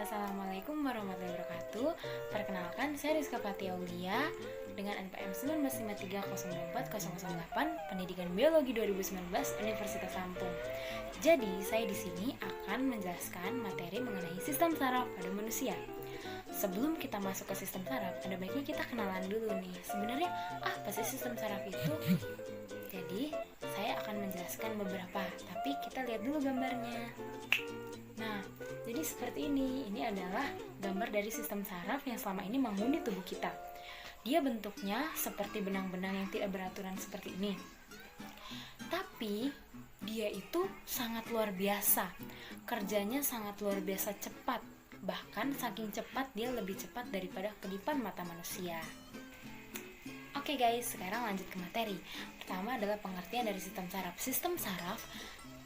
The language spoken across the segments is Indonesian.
Assalamualaikum warahmatullahi wabarakatuh. Perkenalkan, saya Rizka Fatia Aulia dengan NPM 195302408 Pendidikan Biologi 2019 Universitas Lampung. Jadi, saya di sini akan menjelaskan materi mengenai sistem saraf pada manusia. Sebelum kita masuk ke sistem saraf, ada baiknya kita kenalan dulu nih. Sebenarnya apa sih sistem saraf itu? Jadi, saya akan menjelaskan beberapa, tapi kita lihat dulu gambarnya. Nah, jadi seperti ini. Ini adalah gambar dari sistem saraf yang selama ini menghuni tubuh kita. Dia bentuknya seperti benang-benang yang tidak beraturan seperti ini. Tapi, dia itu sangat luar biasa. Kerjanya sangat luar biasa cepat. Bahkan saking cepat, dia lebih cepat daripada kedipan mata manusia. Oke guys, sekarang lanjut ke materi. Pertama adalah pengertian dari sistem saraf. Sistem saraf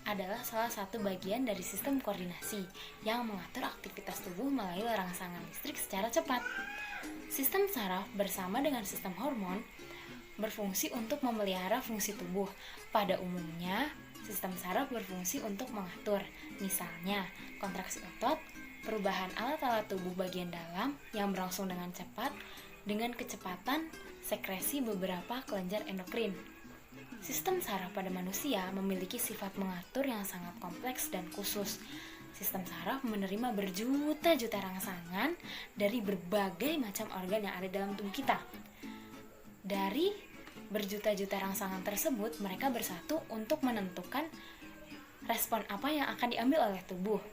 adalah salah satu bagian dari sistem koordinasi yang mengatur aktivitas tubuh melalui rangsangan listrik secara cepat. Sistem saraf bersama dengan sistem hormon berfungsi untuk memelihara fungsi tubuh. Pada umumnya, sistem saraf berfungsi untuk mengatur, misalnya kontraksi otot, perubahan alat-alat tubuh bagian dalam yang berlangsung dengan cepat, dengan kecepatan sekresi beberapa kelenjar endokrin. Sistem saraf pada manusia memiliki sifat mengatur yang sangat kompleks dan khusus. Sistem saraf menerima berjuta-juta rangsangan dari berbagai macam organ yang ada dalam tubuh kita. Dari berjuta-juta rangsangan tersebut, mereka bersatu untuk menentukan respon apa yang akan diambil oleh tubuh.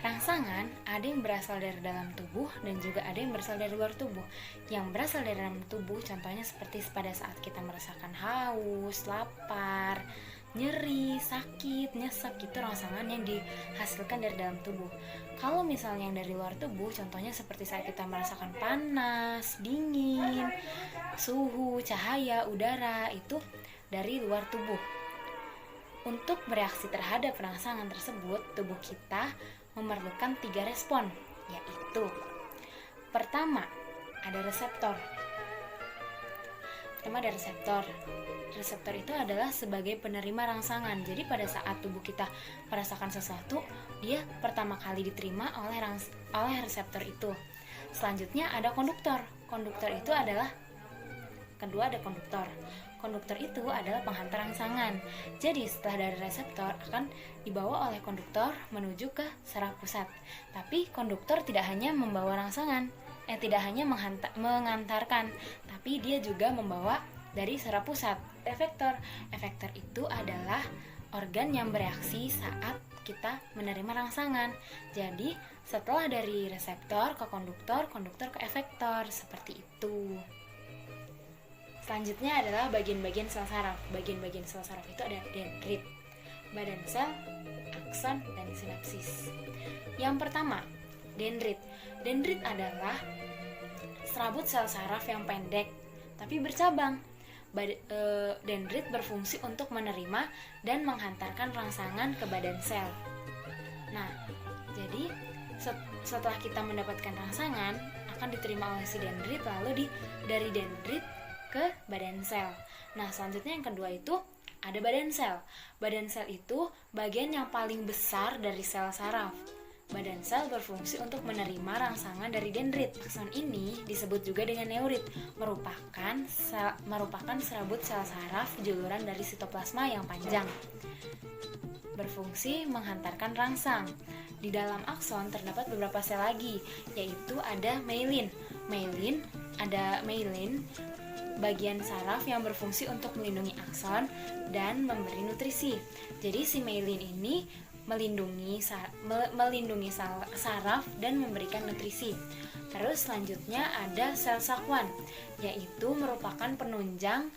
Rangsangan ada yang berasal dari dalam tubuh dan juga ada yang berasal dari luar tubuh. Yang berasal dari dalam tubuh contohnya seperti pada saat kita merasakan haus, lapar, nyeri, sakit, nyesek, itu rangsangan yang dihasilkan dari dalam tubuh. Kalau misalnya yang dari luar tubuh contohnya seperti saat kita merasakan panas, dingin, suhu, cahaya, udara, itu dari luar tubuh. Untuk bereaksi terhadap rangsangan tersebut, tubuh kita memerlukan 3 respon, yaitu pertama, ada reseptor. Pertama ada reseptor. Reseptor itu adalah sebagai penerima rangsangan. Jadi pada saat tubuh kita merasakan sesuatu, dia pertama kali diterima oleh reseptor itu. Selanjutnya ada konduktor. Konduktor itu adalah kedua ada konduktor. Konduktor itu adalah penghantar rangsangan. Jadi setelah dari reseptor akan dibawa oleh konduktor menuju ke saraf pusat. Tapi konduktor tidak hanya membawa rangsangan, tidak hanya mengantarkan, tapi dia juga membawa dari saraf pusat. Efektor. Efektor itu adalah organ yang bereaksi saat kita menerima rangsangan. Jadi setelah dari reseptor ke konduktor, konduktor ke efektor, seperti itu. Selanjutnya adalah bagian-bagian sel saraf. Bagian-bagian sel saraf itu ada dendrit, badan sel, akson, dan sinapsis. Yang pertama, dendrit. Dendrit adalah serabut sel saraf yang pendek tapi bercabang. Dendrit berfungsi untuk menerima dan menghantarkan rangsangan ke badan sel. Nah, jadi setelah kita mendapatkan rangsangan akan diterima oleh si dendrit, lalu dari dendrit ke badan sel. Nah, selanjutnya yang kedua itu ada badan sel. Badan sel itu bagian yang paling besar dari sel saraf. Badan sel berfungsi untuk menerima rangsangan dari dendrit. Akson ini disebut juga dengan neurit, merupakan serabut sel saraf juluran dari sitoplasma yang panjang. Berfungsi menghantarkan rangsang. Di dalam akson terdapat beberapa sel lagi, yaitu ada myelin. Ada myelin, bagian saraf yang berfungsi untuk melindungi akson dan memberi nutrisi. Jadi si myelin ini melindungi saraf dan memberikan nutrisi. Terus selanjutnya ada sel Schwann, yaitu merupakan penunjang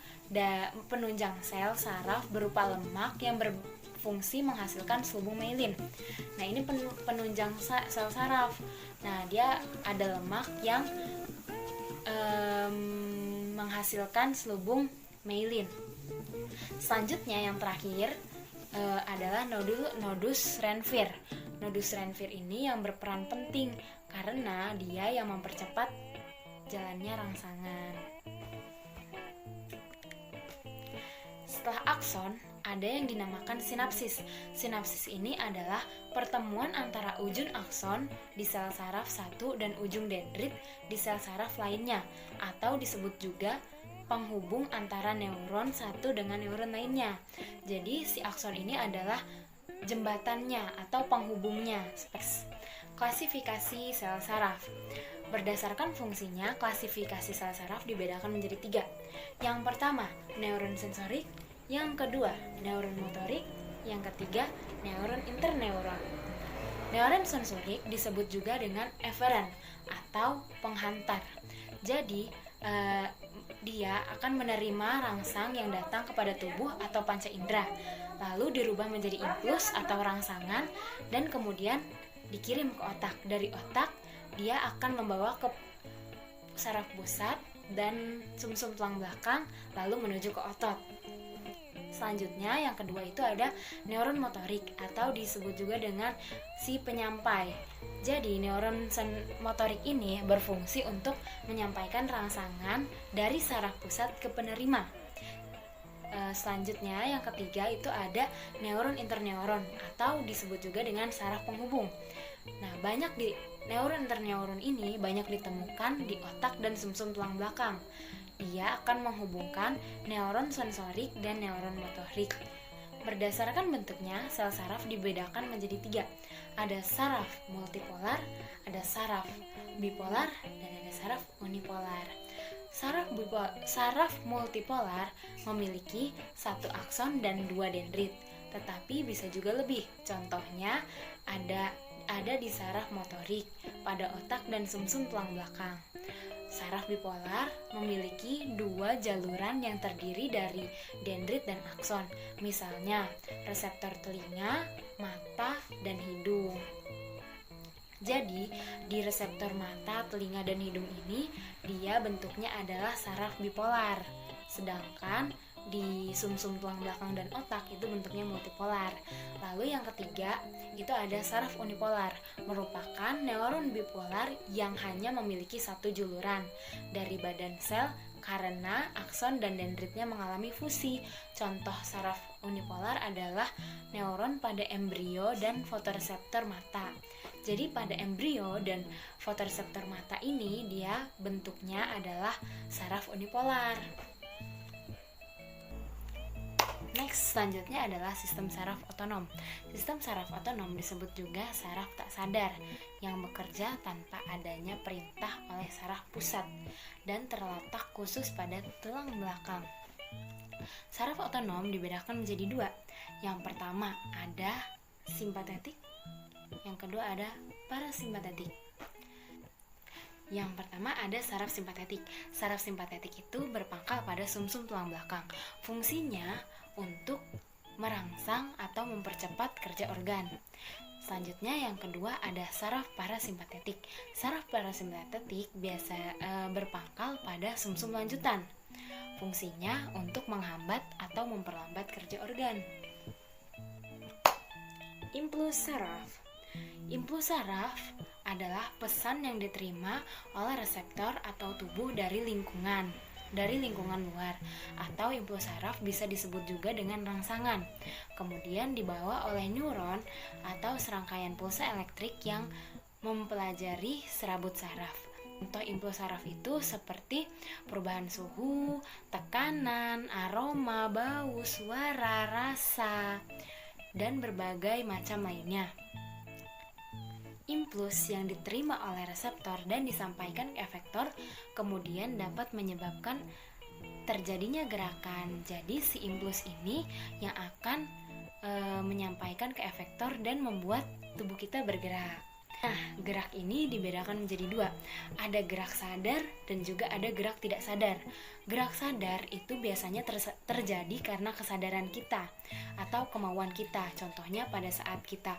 sel saraf berupa lemak yang berfungsi menghasilkan selubung myelin. Nah, ini penunjang sel saraf. Nah, dia ada lemak yang menghasilkan selubung myelin. Selanjutnya yang terakhir adalah nodus Renvier. Nodus Renvier ini yang berperan penting karena dia yang mempercepat jalannya rangsangan. Setelah akson, ada yang dinamakan sinapsis. Sinapsis ini adalah pertemuan antara ujung akson di sel saraf satu dan ujung dendrit di sel saraf lainnya, atau disebut juga penghubung antara neuron satu dengan neuron lainnya. Jadi si akson ini adalah jembatannya atau penghubungnya. Klasifikasi sel saraf. Berdasarkan fungsinya, klasifikasi sel saraf dibedakan menjadi 3. Yang pertama, neuron sensorik. Yang kedua, neuron motorik. Yang ketiga, neuron interneuron. Neuron sensorik disebut juga dengan efferent atau penghantar. Jadi, dia akan menerima rangsang yang datang kepada tubuh atau panca indera, lalu dirubah menjadi impuls atau rangsangan, dan kemudian dikirim ke otak. Dari otak, dia akan membawa ke saraf pusat dan sumsum tulang belakang, lalu menuju ke otot. Selanjutnya, yang kedua itu ada neuron motorik atau disebut juga dengan si penyampai. Jadi, neuron motorik ini berfungsi untuk menyampaikan rangsangan dari saraf pusat ke penerima. Selanjutnya, yang ketiga itu ada neuron interneuron atau disebut juga dengan saraf penghubung. Nah, neuron interneuron ini banyak ditemukan di otak dan sumsum tulang belakang. Dia akan menghubungkan neuron sensorik dan neuron motorik. Berdasarkan bentuknya, sel saraf dibedakan menjadi 3. Ada saraf multipolar, ada saraf bipolar, dan ada saraf unipolar. Saraf multipolar memiliki 1 akson dan 2 dendrit, tetapi bisa juga lebih. Contohnya ada di saraf motorik, pada otak dan sumsum tulang belakang. Saraf bipolar memiliki 2 jaluran yang terdiri dari dendrit dan akson, misalnya reseptor telinga, mata, dan hidung. Jadi, di reseptor mata, telinga, dan hidung ini, dia bentuknya adalah saraf bipolar. Sedangkan di sumsum tulang belakang dan otak itu bentuknya multipolar. Lalu yang ketiga, itu ada saraf unipolar, merupakan neuron bipolar yang hanya memiliki 1 juluran dari badan sel karena akson dan dendritnya mengalami fusi. Contoh saraf unipolar adalah neuron pada embrio dan fotoreseptor mata. Jadi pada embrio dan fotoreseptor mata ini dia bentuknya adalah saraf unipolar. Next, selanjutnya adalah sistem saraf otonom. Sistem saraf otonom disebut juga saraf tak sadar yang bekerja tanpa adanya perintah oleh saraf pusat dan terletak khusus pada tulang belakang. Saraf otonom dibedakan menjadi 2. Yang pertama ada simpatetik, yang kedua ada parasimpatetik. Yang pertama ada saraf simpatetik. Saraf simpatetik itu berpangkal pada sumsum tulang belakang. Fungsinya untuk merangsang atau mempercepat kerja organ. Selanjutnya yang kedua ada saraf parasimpatetik. Saraf parasimpatetik biasa berpangkal pada sumsum lanjutan. Fungsinya untuk menghambat atau memperlambat kerja organ. Impuls saraf. Impuls saraf adalah pesan yang diterima oleh reseptor atau tubuh dari lingkungan luar, atau impuls saraf bisa disebut juga dengan rangsangan. Kemudian dibawa oleh neuron atau serangkaian pulsa elektrik yang mempelajari serabut saraf. Contoh impuls saraf itu seperti perubahan suhu, tekanan, aroma, bau, suara, rasa, dan berbagai macam lainnya. Impuls yang diterima oleh reseptor dan disampaikan ke efektor kemudian dapat menyebabkan terjadinya gerakan. Jadi si impuls ini yang akan menyampaikan ke efektor dan membuat tubuh kita bergerak. Nah, gerak ini dibedakan menjadi 2. Ada gerak sadar dan juga ada gerak tidak sadar. Gerak sadar itu biasanya terjadi karena kesadaran kita atau kemauan kita. Contohnya pada saat kita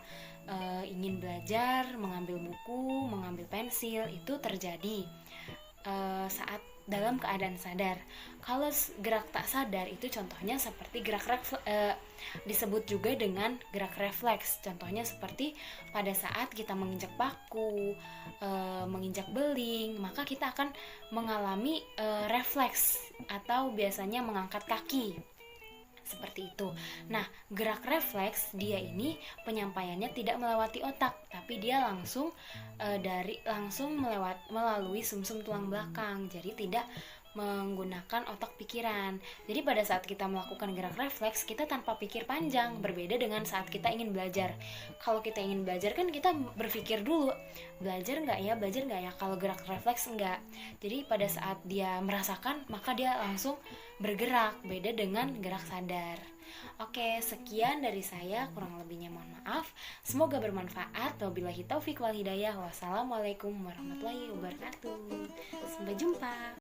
ingin belajar, mengambil buku, mengambil pensil, itu terjadi saat dalam keadaan sadar. Kalau gerak tak sadar itu contohnya seperti disebut juga dengan gerak refleks. Contohnya seperti pada saat kita menginjak paku, menginjak beling, maka kita akan mengalami refleks atau biasanya mengangkat kaki. Seperti itu. Nah, gerak refleks dia ini penyampaiannya tidak melewati otak, tapi dia langsung melalui sumsum tulang belakang. Jadi tidak menggunakan otak pikiran. Jadi pada saat kita melakukan gerak refleks, kita tanpa pikir panjang, berbeda dengan saat kita ingin belajar. Kalau kita ingin belajar kan kita berpikir dulu, belajar nggak ya, kalau gerak refleks enggak. Jadi pada saat dia merasakan, maka dia langsung bergerak, beda dengan gerak sadar. Oke, sekian dari saya, kurang lebihnya mohon maaf. Semoga bermanfaat. Wabillahi taufik wal hidayah. Wassalamualaikum warahmatullahi wabarakatuh. Sampai jumpa.